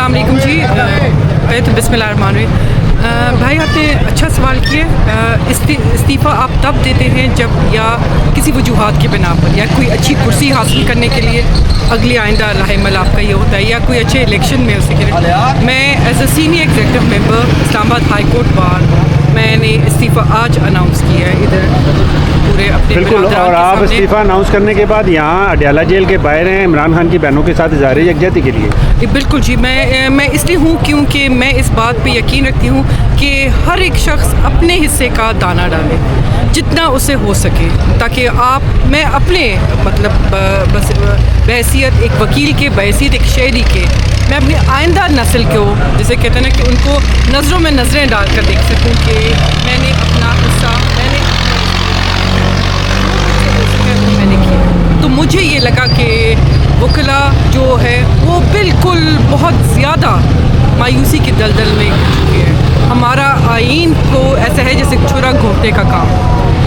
अस्सलाम वालेकुम जी। तो बिस्मिल्लाहिर्रहमानिर्रहीम। भाई आपने अच्छा सवाल किया। इस्तीफ़ा आप तब देते हैं जब या किसी वजूहात की बिना पर, या कोई अच्छी कुर्सी हासिल करने के लिए, अगली आइंदा लाहिमल आपका ये होता है, या कोई अच्छे इलेक्शन में उसके लिए। मैं as a senior executive member Islamabad high court bar मैंने इस्तीफ़ा आज अनाउंस किया है इधर पूरे अपने बिल्कुल। और आप इस्तीफ़ा अनाउंस करने के बाद यहाँ अडयाला जेल के बाहर हैं इमरान खान की बहनों के साथ इज़हार यकजहती के लिए। बिल्कुल जी, मैं इसलिए हूँ क्योंकि मैं इस बात पे यकीन रखती हूँ कि हर एक शख्स अपने हिस्से का दाना डाले जितना उसे हो सके, ताकि मैं अपने मतलब बस बहैसियत एक वकील के, बहैसियत एक शहरी के, मैं अपनी आइंदा नस्ल को, जैसे कहते हैं ना, कि उनको नज़रों में नज़रें डाल कर देख सकूँ कि मैंने अपना हिस्सा मैंने किया। तो मुझे ये लगा कि वकला जो है वो बिल्कुल बहुत ज़्यादा मायूसी की दलदल में गिर चुके हैं। हमारा आइन को ऐसा है जैसे छुरा घोंपने का काम।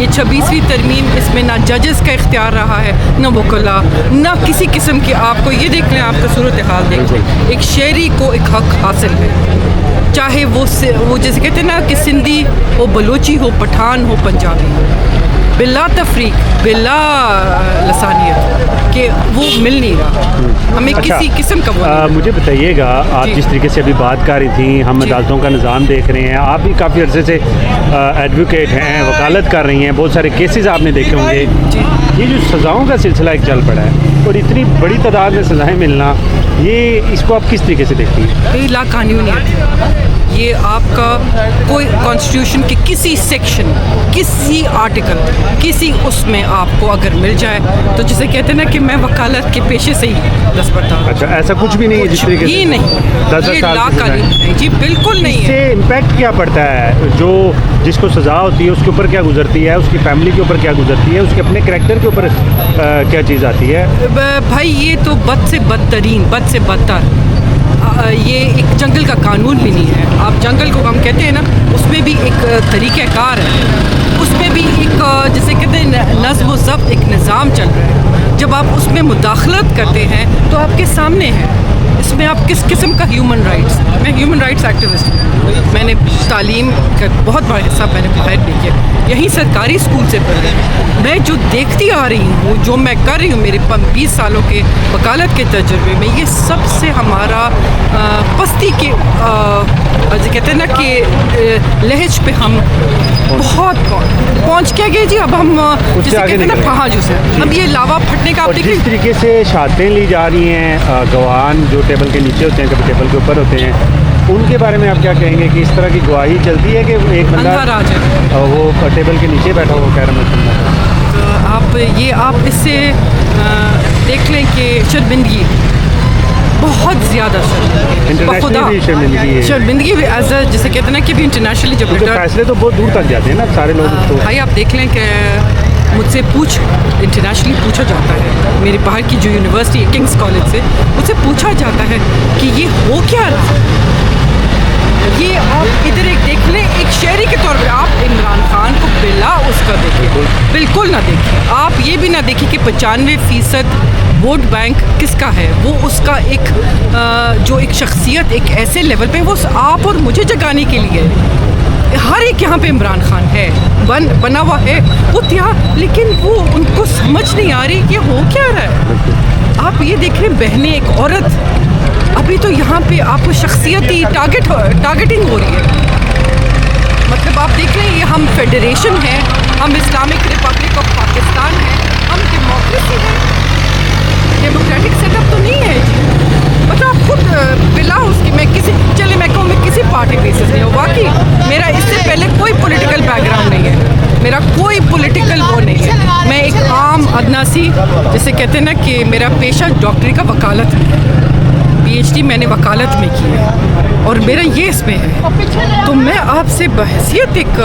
ये 26वीं तरमीम, इसमें ना जजेस का इख्तियार रहा है, ना वकला, ना किसी किस्म की। आपको ये देख लें, आपका सूरत हाल देख लें, एक शहरी को एक हक हासिल है, चाहे वो जैसे कहते हैं ना कि सिंधी हो, बलोची हो, पठान हो, पंजाबी हो, बिला तफरीक, बिला लसानियत, कि वो मिल नहीं रहा हमें। अच्छा, किसी किस्म का मुझे बताइएगा, आप जिस तरीके से अभी बात कर रही थी, हम अदालतों का निज़ाम देख रहे हैं, आप भी काफ़ी अर्से से एडवोकेट हैं, वकालत कर रही हैं, बहुत सारे केसेस आपने देखे होंगे। ये जो सज़ाओं का सिलसिला एक चल पड़ा है और इतनी बड़ी तादाद में सज़ाएँ मिलना, ये इसको आप किस तरीके से देखती हैं? लाकानूनीयत। ये आपका कोई कॉन्स्टिट्यूशन के किसी सेक्शन, किसी आर्टिकल, किसी उसमें आपको अगर मिल जाए तो जिसे कहते हैं ना कि मैं वकालत के पेशे से ही दस्तबरदार। अच्छा, ऐसा कुछ भी नहीं है जिस तरीके से? ये नहीं, ये लाकानूनी जी बिल्कुल नहीं है। इससे इम्पैक्ट क्या पड़ता है? जो जिसको सज़ा होती है उसके ऊपर क्या गुजरती है, उसकी फैमिली के ऊपर क्या गुजरती है, उसके अपने करैक्टर के ऊपर क्या चीज़ आती है? भाई ये तो बद से बदतरीन, बद से बदतर, ये एक जंगल का कानून भी नहीं है। आप जंगल को हम कहते हैं ना, उसमें भी एक तरीक़ाकार है, उसमें भी एक जैसे कहते हैं नज़्म व ज़ब्त, एक निज़ाम चल रहा है। जब आप उसमें मुदाखलत करते हैं तो आपके सामने है, इसमें आप किस किस्म का ह्यूमन राइट्स। मैं ह्यूमन राइट्स एक्टिविस्ट हूँ, मैंने तालीम का बहुत बड़ा हिस्सा मैंने बाहर भी किया, यहीं सरकारी स्कूल से पढ़ा। मैं जो देखती आ रही हूँ, जो मैं कर रही हूँ मेरे 20 सालों के वकालत के तजुर्बे में, ये सबसे हमारा पस्ती के कहते हैं ना कि लहज पे हम बहुत पहुँच क्या गए जी। अब हम जैसे कहते हैं ना फहाजू से, अब ये लावा फटने का आप देखिए। जिस तरीके से शहादतें ली जा रही हैं, गवाहान जो टेबल के नीचे होते हैं, कभी टेबल के ऊपर होते हैं, उनके बारे में आप क्या कहेंगे कि इस तरह की गवाही चलती है कि एक बंदा वो टेबल के नीचे बैठा हुआ कह रहा है? तो आप इससे देख लें कि शर्मिंदगी, बहुत ज़्यादा शर्मिंदगी भी एज अ जैसे कहते हैं ना कि भी इंटरनेशनली जब फैसले तो बहुत दूर तक जाते हैं ना सारे लोग। भाई आप देख लें कि मुझसे इंटरनेशनली पूछा जाता है, मेरे बाहर की जो यूनिवर्सिटी है किंग्स कॉलेज से, मुझसे पूछा जाता है कि ये हो क्या रहा। ये आप इधर एक देख लें, एक शहरी के तौर पे आप इमरान खान को बिला उसका देखिए, बिल्कुल ना देखिए। आप ये भी ना देखिए कि 95% वोट बैंक किसका है, वो उसका एक जो एक शख्सियत एक ऐसे लेवल पे वो आप और मुझे जगाने के लिए हर एक यहाँ पे इमरान खान है, बना हुआ है वो क्या, लेकिन वो उनको समझ नहीं आ रही कि हो क्या रहा है। आप ये देख रहे हैं, बहनें, एक औरत, अभी तो यहाँ पे आपको शख्सियती टारगेटिंग हो रही है। मतलब आप देख रहे हैं, ये हम फेडरेशन है, हम इस्लामिक रिपब्लिक ऑफ पाकिस्तान है, हम डेमोक्रेसी है, डेमोक्रेटिक सेटअप तो नहीं है जी। मतलब आप खुद बिला उसकी, मैं कहूँ मैं किसी पार्टी बेसिस नहीं हूँ, वाकई मेरा इससे पहले कोई पॉलिटिकल बैकग्राउंड नहीं है, मेरा कोई पॉलिटिकल वो नहीं है। मैं एक आम अदनासी, जैसे कहते हैं ना कि मेरा पेशा डॉक्टरी का वकालत है, PhD मैंने वकालत में की है और मेरा ये इसमें है। तो मैं आपसे बहैसियत एक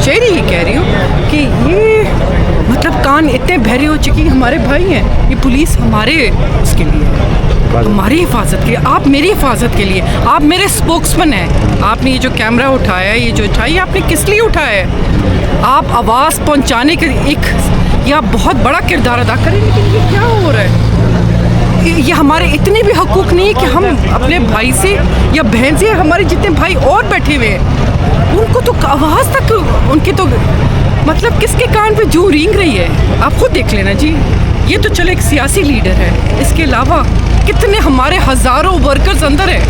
शहरी ये कह रही हूँ कि ये मतलब कान इतने बहरे हो चुके हैं, हमारे भाई हैं, ये पुलिस हमारे उसके लिए है, हमारी हिफाजत के लिए, आप मेरी हिफाजत के लिए, आप मेरे स्पोक्समैन हैं। आपने ये जो कैमरा उठाया है, ये जो उठाया, ये आपने किस लिए उठाया है? आप आवाज़ पहुंचाने के एक या बहुत बड़ा किरदार अदा करें, लेकिन ये क्या हो रहा है? ये हमारे इतने भी हकूक़ नहीं है कि हम अपने भाई से या बहन से, हमारे जितने भाई और बैठे हुए हैं उनको तो आवाज़ तक उनके तो मतलब किसके कान पे जूं रेंग रही है, आप खुद देख लेना जी। ये तो चलो एक सियासी लीडर है, इसके अलावा कितने हमारे हज़ारों वर्कर्स अंदर हैं।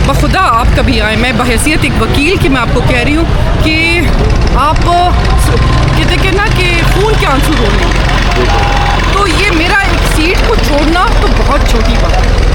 बखुदा आप कभी आए, मैं बहैसियत एक वकील की मैं आपको कह रही हूँ कि आप कहते कि ना कि खून के आंसू रो रहे हैं, तो ये मेरा एक सीट को छोड़ना तो बहुत छोटी बात है।